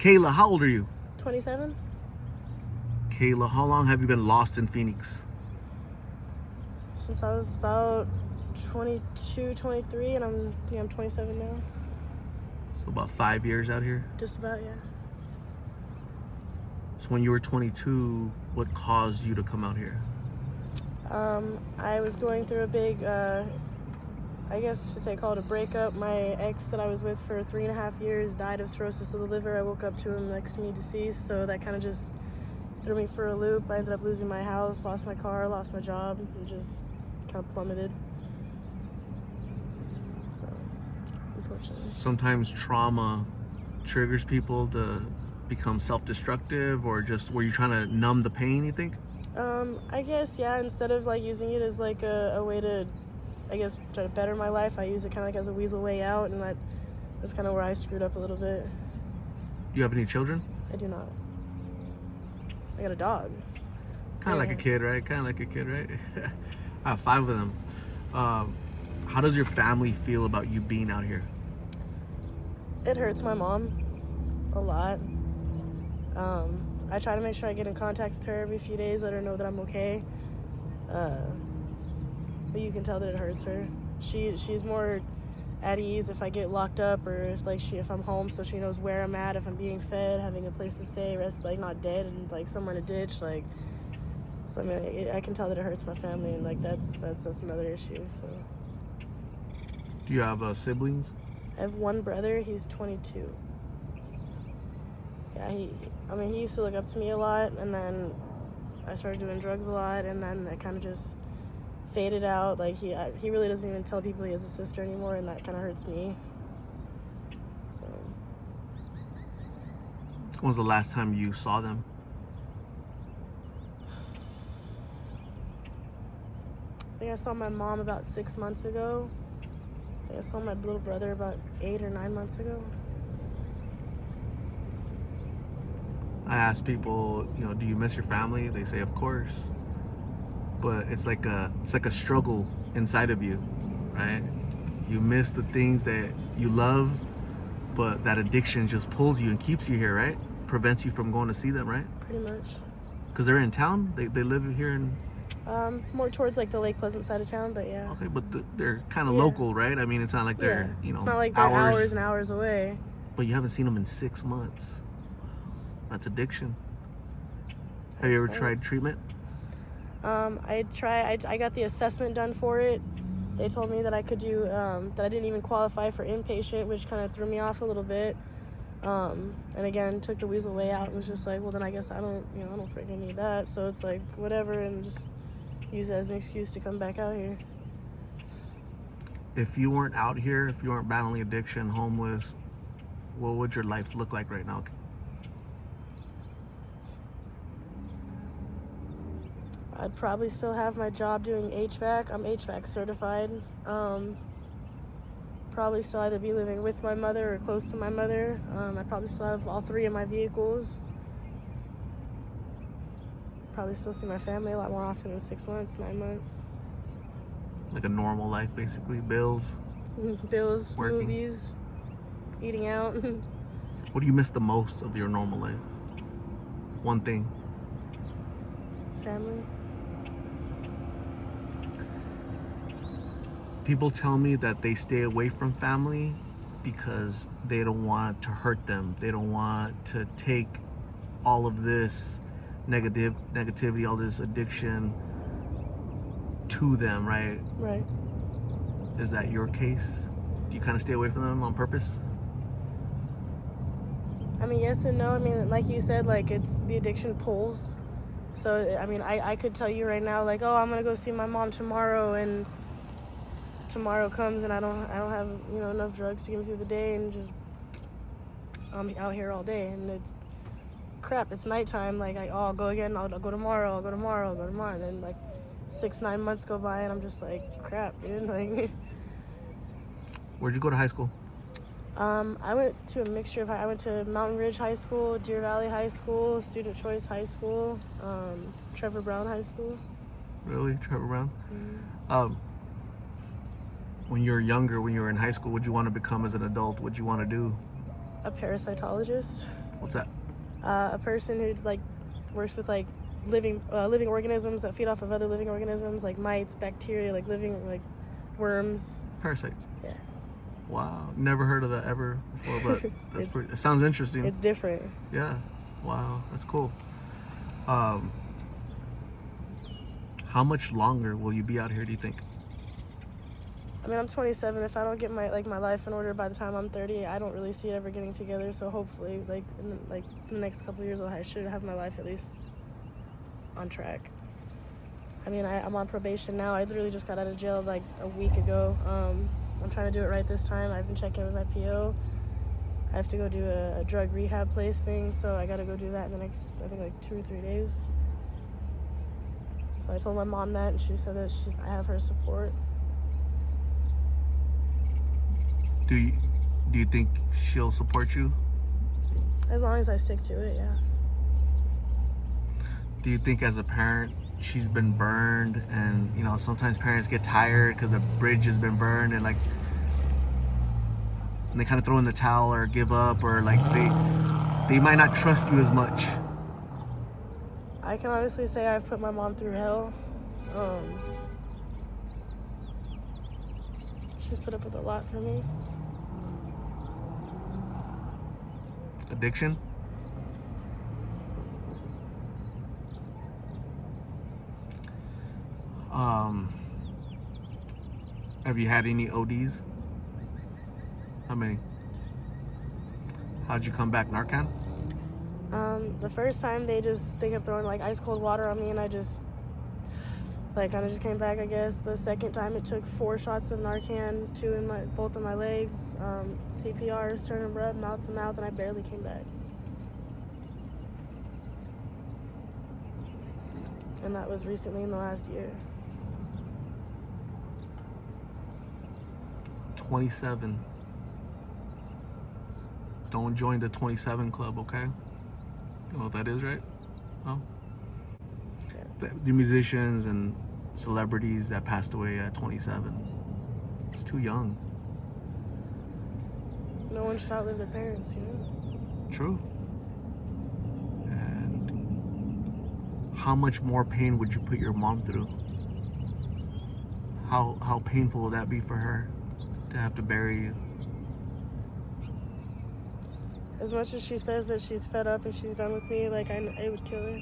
Kayla, how old are you? 27. Kayla, how long have you been lost in Phoenix? Since I was about 22, 23, and I'm 27 now. So about 5 years out here? Just about, yeah. So when you were 22, what caused you to come out here? I was going through a big, I guess you should say call it a breakup. My ex that I was with for 3.5 years died of cirrhosis of the liver. I woke up to him next to me deceased, so that kind of just threw me for a loop. I ended up losing my house, lost my car, lost my job, and just kind of plummeted. So, unfortunately. Sometimes trauma triggers people to become self-destructive, or just were you trying to numb the pain, you think? I guess, yeah, instead of like using it as like a way to, I guess, try to better my life, I use it kind of like as a weasel way out, and that's kind of where I screwed up a little bit. Do you have any children? I do not. I got a dog. Kind of like a kid, right? I have 5 of them. How does your family feel about you being out here? It hurts my mom a lot. I try to make sure I get in contact with her every few days, let her know that I'm okay. But you can tell that it hurts her. She's more at ease if I get locked up, or if I'm home, so she knows where I'm at, if I'm being fed, having a place to stay, rest, like not dead and like somewhere in a ditch, like. So I mean, I can tell that it hurts my family, and like that's another issue. So. Do you have siblings? I have one brother. He's 22. Yeah, he used to look up to me a lot, and then I started doing drugs a lot, and then that kind of just faded out. Like he really doesn't even tell people he has a sister anymore, and that kind of hurts me. So. When was the last time you saw them? I think I saw my mom about 6 months ago. I think I saw my little brother about 8 or 9 months ago. I ask people, do you miss your family? They say, of course. But it's like a struggle inside of you, right? You miss the things that you love, but that addiction just pulls you and keeps you here, right? Prevents you from going to see them, right? Pretty much. Because they're in town? They live here in... More towards like the Lake Pleasant side of town, but yeah. Okay, but they're kind of local, right? I mean, it's not like they're, it's not like they're hours and hours away. But you haven't seen them in 6 months. That's addiction. Have you ever tried treatment? I got the assessment done for it. They told me that I could do, that I didn't even qualify for inpatient, which kind of threw me off a little bit. And again, took the weasel way out and was just like, well, then I guess I don't freaking need that. So it's like, whatever, and just use it as an excuse to come back out here. If you weren't out here, if you weren't battling addiction, homeless, what would your life look like right now? I'd probably still have my job doing HVAC. I'm HVAC certified. Probably still either be living with my mother or close to my mother. I probably still have all 3 of my vehicles. Probably still see my family a lot more often than 6 months, 9 months. Like a normal life, basically. Bills, working. Movies, eating out. What do you miss the most of your normal life? One thing. Family. People tell me that they stay away from family because they don't want to hurt them. They don't want to take all of this negativity, all this addiction to them, right? Right. Is that your case? Do you kind of stay away from them on purpose? I mean, yes and no. I mean, like you said, like it's the addiction pulls. So, I mean, I could tell you right now, like, oh, I'm going to go see my mom tomorrow, and tomorrow comes and I don't have, enough drugs to get me through the day, and just I'm out here all day, and it's crap. It's nighttime. Like, I'll go again. I'll go tomorrow. And then like 6-9 months go by, and I'm just like, crap, dude. Like, where'd you go to high school? I went to a mixture of. I went to Mountain Ridge High School, Deer Valley High School, Student Choice High School, Trevor Brown High School. Really, Trevor Brown? Mm-hmm. When you were younger, when you were in high school, what did you want to become as an adult? What did you want to do? A parasitologist. What's that? A person who like works with like living organisms that feed off of other living organisms, like mites, bacteria, like living like worms. Parasites. Yeah. Wow, never heard of that ever before, but that's pretty. It sounds interesting. It's different. Yeah. Wow, that's cool. How much longer will you be out here, do you think? I mean, I'm 27. If I don't get my life in order by the time I'm 30, I don't really see it ever getting together. So hopefully, in the next couple of years, I should have my life at least on track. I mean, I'm on probation now. I literally just got out of jail like a week ago. I'm trying to do it right this time. I've been checking with my PO. I have to go do a drug rehab place thing, so I got to go do that in the next, I think, like 2 or 3 days. So I told my mom that, and she said that I have her support. Do you think she'll support you? As long as I stick to it, yeah. Do you think as a parent she's been burned, and you know sometimes parents get tired because the bridge has been burned, and like and they kind of throw in the towel or give up, or like they might not trust you as much? I can honestly say I've put my mom through hell. She's put up with a lot for me. Addiction? Have you had any ODs? How many? How'd you come back? Narcan? The first time they kept throwing like ice cold water on me, and I just kind of just came back, I guess. The second time it took 4 shots of Narcan, 2 in both of my legs, CPR, sternum rub, mouth to mouth, and I barely came back. And that was recently in the last year. 27. Don't join the 27 club, okay? You know what that is, right? No? Yeah. The musicians and celebrities that passed away at 27. It's too young. No one should outlive their parents, you know? True. And how much more pain would you put your mom through? How painful would that be for her to have to bury you? As much as she says that she's fed up and she's done with me, like it would kill her.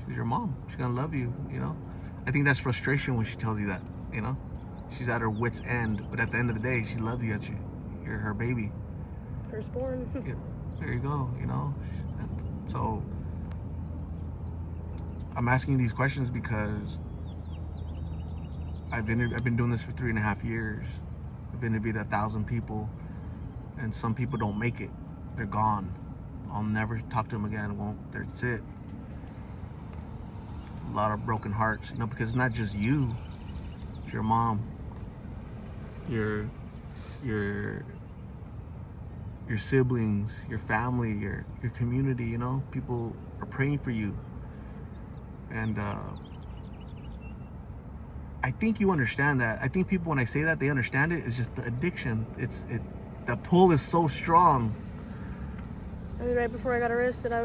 She's your mom. She's gonna love you, you know? I think that's frustration when she tells you that, you know? She's at her wit's end, but at the end of the day, she loves you. You're her baby. Firstborn. Yeah, there you go, you know? And so, I'm asking you these questions because I've been doing this for 3.5 years. I've interviewed 1,000 people, and some people don't make it. They're gone. I'll never talk to them again. That's it. A lot of broken hearts, you know, because it's not just you. It's your mom, your siblings, your family, your community, you know? People are praying for you. And I think you understand that. I think people, when I say that, they understand it. It's just the addiction. The pull is so strong. I mean, right before I got arrested, I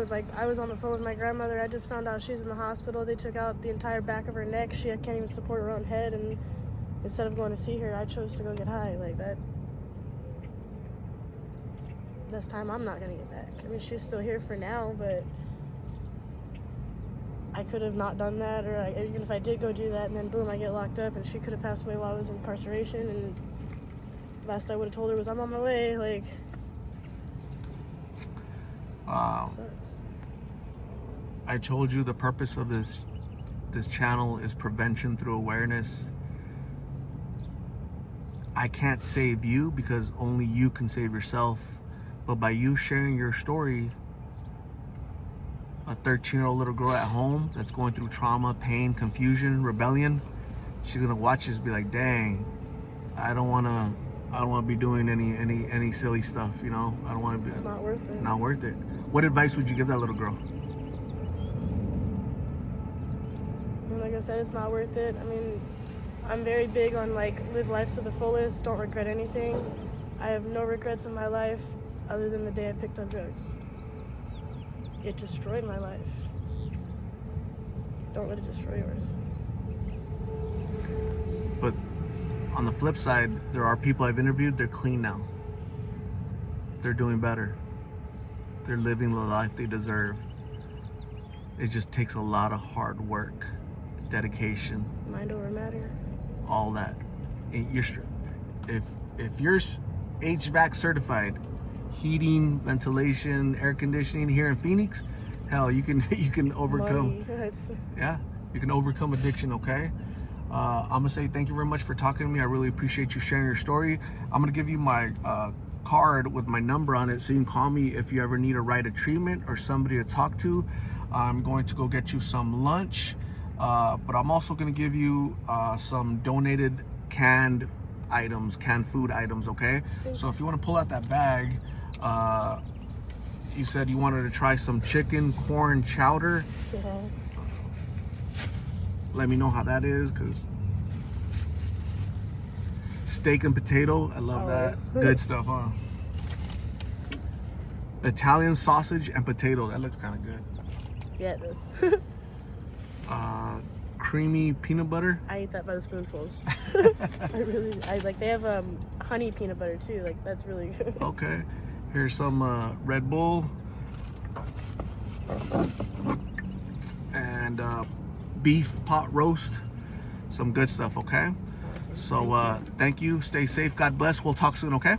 was on the phone with my grandmother. I just found out she's in the hospital. They took out the entire back of her neck. She can't even support her own head. And instead of going to see her, I chose to go get high. Like that. This time, I'm not gonna get back. I mean, she's still here for now, but I could have not done that, or even if I did go do that, and then boom, I get locked up, and she could have passed away while I was in incarceration. And last I would have told her was I'm on my way. Like. Wow. Sucks. I told you the purpose of this channel is prevention through awareness. I can't save you because only you can save yourself. But by you sharing your story, a 13-year-old little girl at home that's going through trauma, pain, confusion, rebellion, she's gonna watch this and be like, dang, I don't wanna be doing any silly stuff, you know? I don't wanna be. It's not worth it. Not worth it. What advice would you give that little girl? Like I said, it's not worth it. I mean, I'm very big on live life to the fullest, don't regret anything. I have no regrets in my life other than the day I picked up drugs. it destroyed my life. Don't let it destroy yours. But on the flip side, there are people I've interviewed, they're clean now. They're doing better. They're living the life they deserve. It just takes a lot of hard work, dedication, Mind over matter. all that. If you're HVAC certified, heating, ventilation, air conditioning here in Phoenix, hell, you can overcome. Yeah, you can overcome addiction. Okay. I'm gonna say thank you very much for talking to me. I really appreciate you sharing your story. I'm gonna give you my card with my number on it, so you can call me if you ever need a ride of treatment or somebody to talk to. I'm going to go get you some lunch, but I'm also gonna give you some donated canned food items. Okay. So if you want to pull out that bag, you said you wanted to try some chicken corn chowder. Yeah. Let me know how that is, because steak and potato, I love Always. that. Good stuff, huh? Italian sausage and potato, that looks kind of good. Yeah, it does. Creamy peanut butter. I eat that by the spoonfuls. I like. They have honey peanut butter too. Like, that's really good. Okay, here's some Red Bull and beef pot roast. Some good stuff. Okay. Awesome. So thank you. Stay safe. God bless. We'll talk soon. Okay.